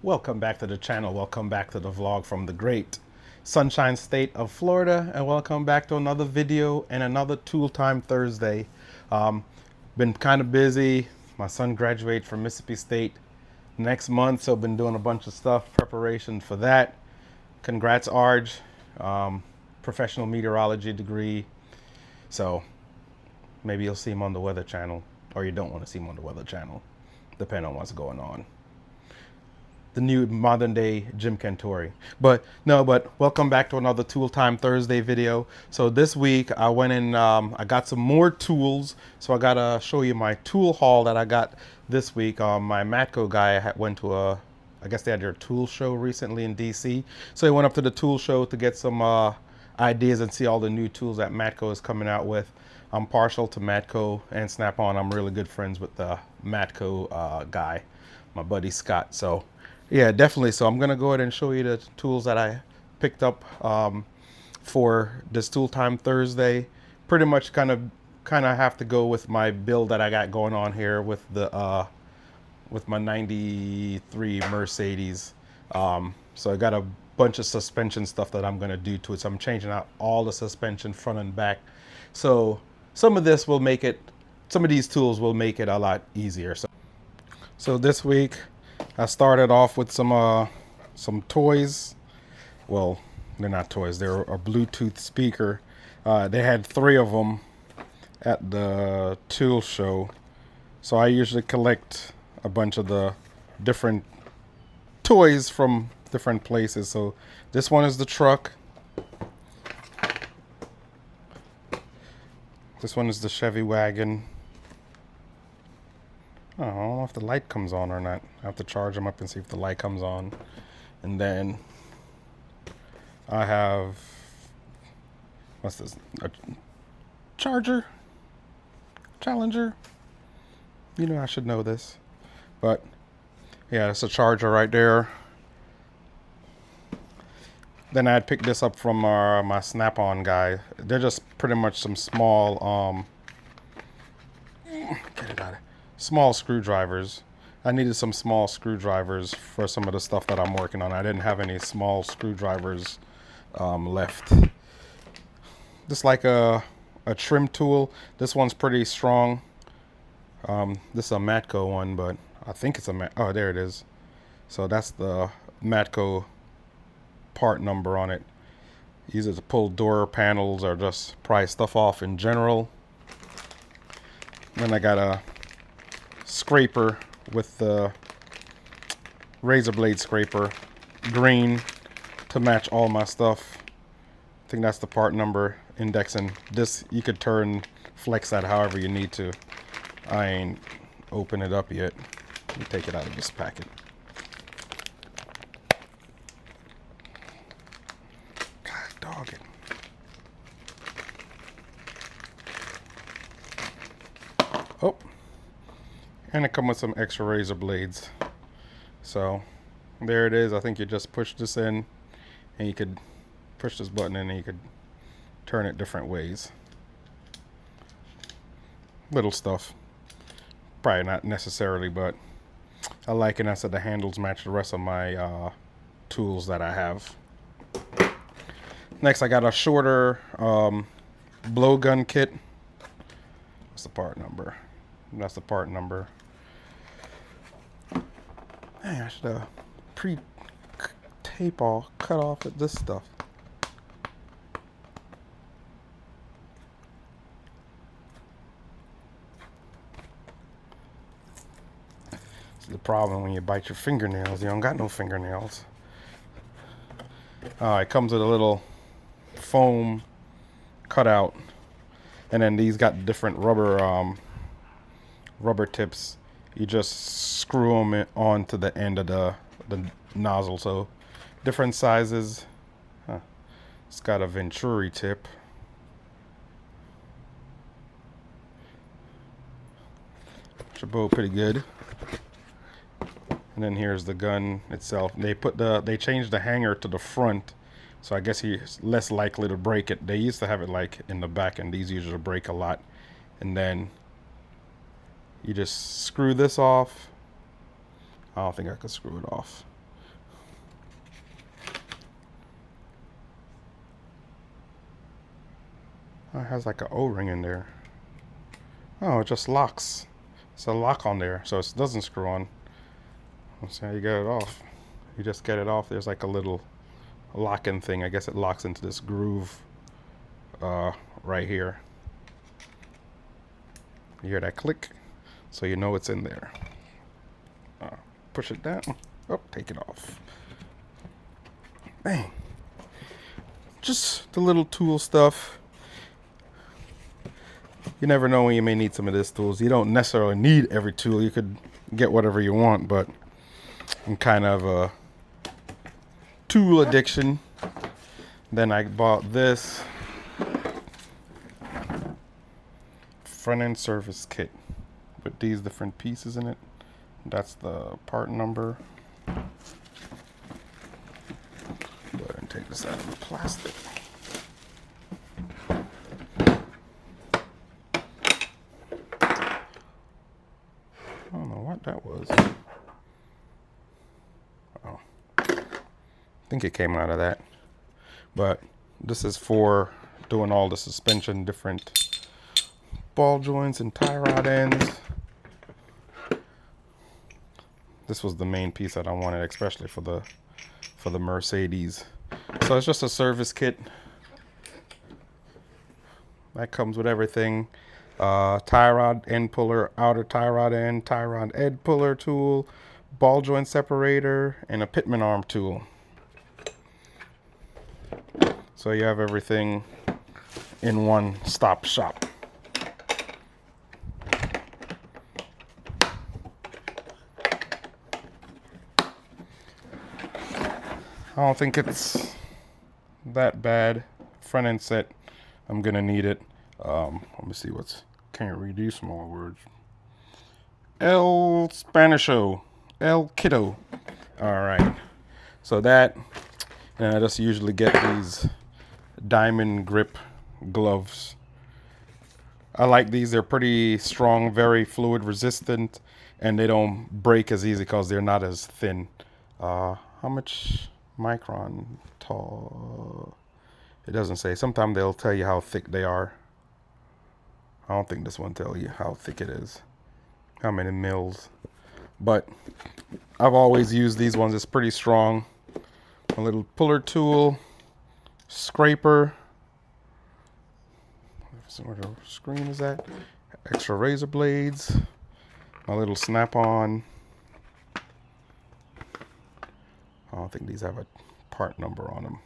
Welcome back to the channel. Welcome back to the vlog from the great Sunshine State of Florida, and welcome back to another video and another Tool Time Thursday. Been kind of busy. My son graduates from Mississippi State next month, so been doing a bunch of stuff, preparation for that. Congrats, Arj. Professional meteorology degree. So maybe you'll see him on the Weather Channel, or you don't want to see him on the Weather Channel, depending on what's going on. The new modern day Jim Cantori. But welcome back to another Tool Time Thursday video. So this week I went in, I got some more tools. So I gotta show you my tool haul that I got this week. My Matco guy went to I guess they had their tool show recently in DC. So he went up to the tool show to get some ideas and see all the new tools that Matco is coming out with. I'm partial to Matco and Snap-on. I'm really good friends with the Matco guy, my buddy Scott. So yeah, definitely. So I'm gonna go ahead and show you the tools that I picked up for this Tool Time Thursday. Pretty much kind of have to go with my build that I got going on here with the with my 93 Mercedes. So I got a bunch of suspension stuff that I'm gonna do to it. So I'm changing out all the suspension front and back. So some of this will make it, some of these tools will make it a lot easier. So this week I started off with some toys. Well, they're not toys. They're a Bluetooth speaker. They had 3 of them at the tool show. So I usually collect a bunch of the different toys from different places. So this one is the truck. This one is the Chevy wagon. I don't know if the light comes on or not. I have to charge them up and see if the light comes on. And then I have, what's this? A Charger? Challenger? You know I should know this. But yeah, it's a Charger right there. Then I picked this up from my Snap-on guy. They're just pretty much some small, get it out of small screwdrivers. I needed some small screwdrivers for some of the stuff that I'm working on. I didn't have any small screwdrivers left. Just like a trim tool. This one's pretty strong. This is a Matco one, but I think it's oh, there it is. So that's the Matco part number on it. Use it to pull door panels or just pry stuff off in general. Then I got a scraper with the razor blade scraper, green, to match all my stuff. I think that's the part number indexing. This you could turn, flex that however you need to. I ain't open it up yet. Let me take it out of this packet. God dog it. Oh. And it comes with some extra razor blades. So there it is. I think you just push this in and you could push this button in and you could turn it different ways. Little stuff. Probably not necessarily, but I like it. I said the handles match the rest of my tools that I have. Next I got a shorter blowgun kit. What's the part number? That's the part number. Dang, I should have pre-tape all cut off at this stuff. It's the problem when you bite your fingernails. You don't got no fingernails. It comes with a little foam cutout, and then these got different rubber tips. You just screw them onto the end of the nozzle. So different sizes. It's got a Venturi tip. Should blow pretty good. And then here's the gun itself. They changed the hanger to the front, so I guess he's less likely to break it. They used to have it like in the back, and these usually break a lot. And then you just screw this off. I don't think I could screw it off. Oh, it has like an O-ring in there. Oh, it just locks. It's a lock on there, so it doesn't screw on. Let's see how you get it off. You just get it off. There's like a little locking thing. I guess it locks into this groove right here. You hear that click? So you know it's in there. Push it down. Oh, take it off. Bang. Just the little tool stuff. You never know when you may need some of these tools. You don't necessarily need every tool. You could get whatever you want, but I'm kind of a tool addiction. Then I bought this front end service kit with these different pieces in it. That's the part number. Go ahead and take this out of the plastic. I don't know what that was. Oh, I think it came out of that. But this is for doing all the suspension, different ball joints and tie rod ends. This was the main piece that I wanted, especially for the Mercedes. So it's just a service kit that comes with everything. Tie rod end puller, outer tie rod end puller tool, ball joint separator, and a pitman arm tool. So you have everything in one stop shop. I don't think it's that bad. Front end set, I'm gonna need it. Let me see can't read these small words. El Spanisho, El Kiddo. All right, so that, and I just usually get these diamond grip gloves. I like these. They're pretty strong, very fluid resistant, and they don't break as easy because they're not as thin. How much micron tall? It doesn't say. Sometimes they'll tell you how thick they are. I don't think this one tells you how thick it is, how many mils. But I've always used these ones. It's pretty strong. A little puller tool, scraper. Where the screen is at. Extra razor blades. A little snap-on. I don't think these have a part number on them.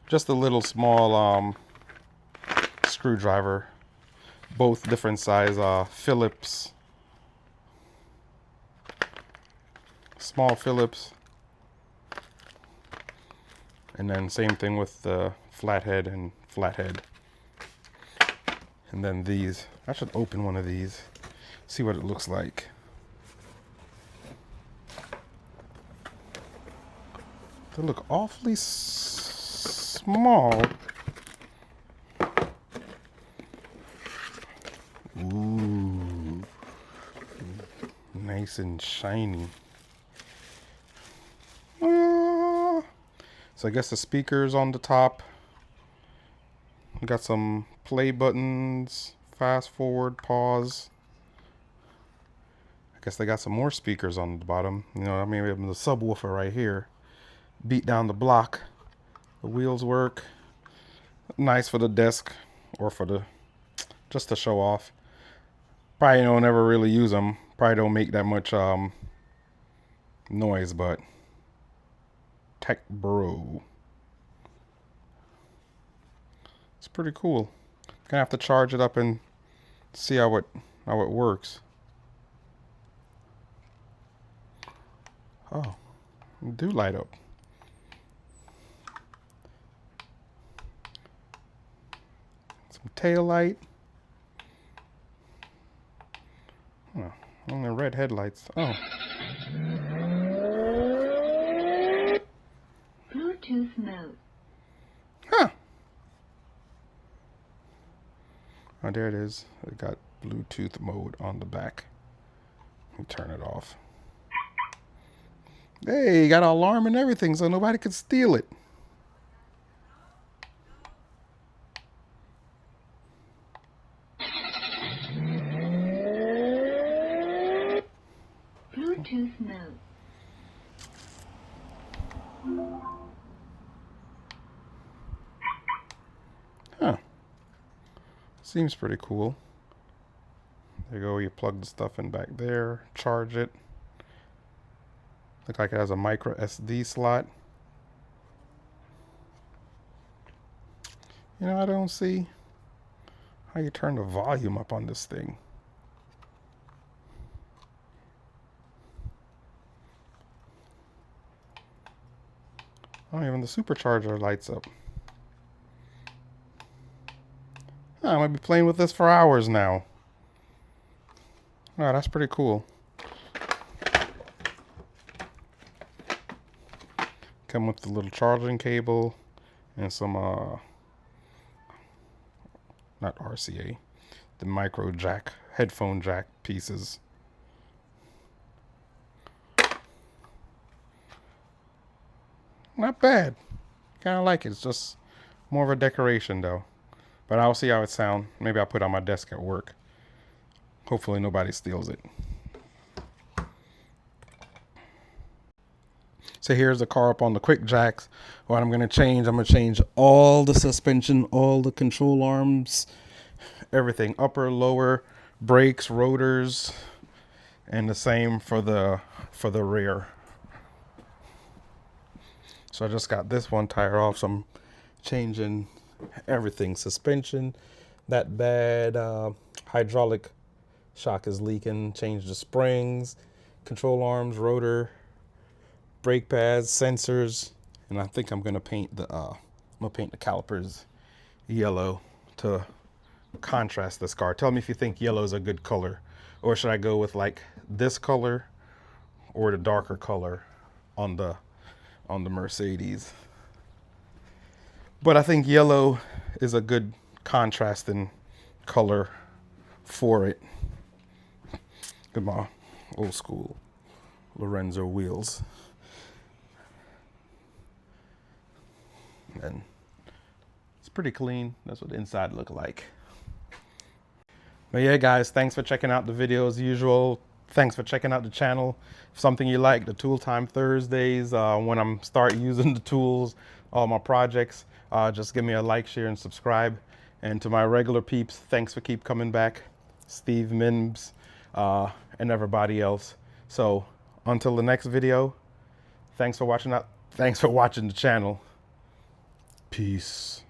Just a little small screwdriver, both different size, Phillips, small Phillips, and then same thing with the flathead and flathead. And then these, I should open one of these, see what it looks like. They look awfully small. Ooh, nice and shiny. So I guess the speakers on the top. We got some play buttons, fast forward, pause. I guess they got some more speakers on the bottom. You know, I mean, we have the subwoofer right here. Beat down the block. The wheels work. Nice for the desk or for the, just to show off. Probably don't ever really use them. Probably don't make that much noise, but Tech Bro. It's pretty cool. Gonna have to charge it up and see how it works. Oh, it do light up. Some tail light. Oh, only red headlights. Oh. Bluetooth mode. Huh. Oh, there it is. It got Bluetooth mode on the back. Let me turn it off. Hey, got an alarm and everything so nobody could steal it. Bluetooth mode. Huh. Seems pretty cool. There you go. You plug the stuff in back there, charge it. Looks like it has a micro SD slot. You know, I don't see how you turn the volume up on this thing. Oh, even the supercharger lights up. I might be playing with this for hours now. Oh, that's pretty cool. Come with the little charging cable and some not RCA, the micro jack, headphone jack pieces. Not bad. Kind of like it. It's just more of a decoration though. But I'll see how it sounds. Maybe I'll put it on my desk at work. Hopefully nobody steals it. So here's the car up on the quick jacks. What I'm going to change all the suspension, all the control arms, everything, upper, lower, brakes, rotors, and the same for the rear. So I just got this one tire off, so I'm changing everything. Suspension, that bad hydraulic shock is leaking. Change the springs, control arms, rotor, brake pads, sensors, and I think I'm gonna paint the calipers yellow to contrast this car. Tell me if you think yellow is a good color, or should I go with like this color or the darker color on the Mercedes? But I think yellow is a good contrasting color for it. Look at my old school Lorenzo wheels. And it's pretty clean. That's what the inside look like. But yeah, guys, thanks for checking out the video as usual. Thanks for checking out the channel. If something you like, the Tool Time Thursdays, when I'm start using the tools, all my projects, just give me a like, share, and subscribe. And to my regular peeps, thanks for keep coming back. Steve Mims, and everybody else. So until the next video, thanks for watching the channel. Peace.